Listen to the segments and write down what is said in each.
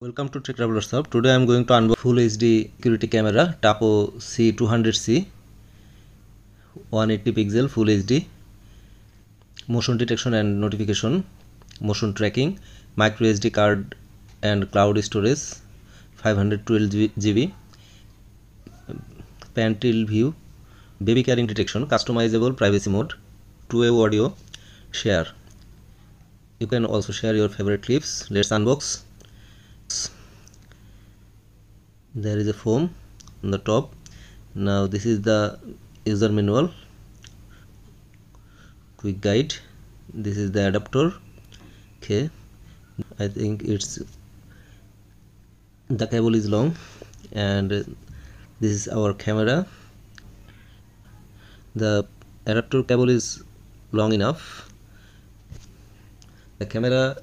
Welcome to Tech Traveler Shop. Today I am going to unbox Full HD security camera Tapo C200C 180 pixel Full HD, motion detection and notification, motion tracking, micro SD card and cloud storage, 512 GB, pan tilt view, baby carrying detection, customizable privacy mode, two-way audio, share. You can also share your favorite clips. Let's unbox. There is a foam on the top. Now this is the user manual, quick guide. This is the adapter. Okay, I think it's the cable is long, and this is our camera. The adapter cable is long enough. The camera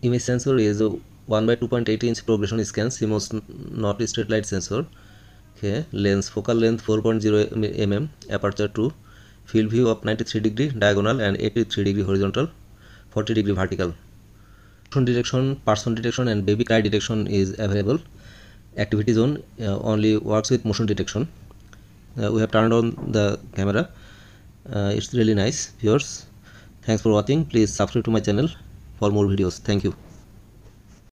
image sensor is a 1/2.8 inch progression scan CMOS not straight light sensor. Okay, lens focal length 4.0 mm, aperture 2, field view of 93 degree diagonal and 83 degree horizontal, 40 degree vertical. Motion detection, person detection and baby cry detection is available. Activity zone only works with motion detection. We have turned on the camera. It's really nice. Viewers, thanks for watching. Please subscribe to my channel for more videos. Thank you.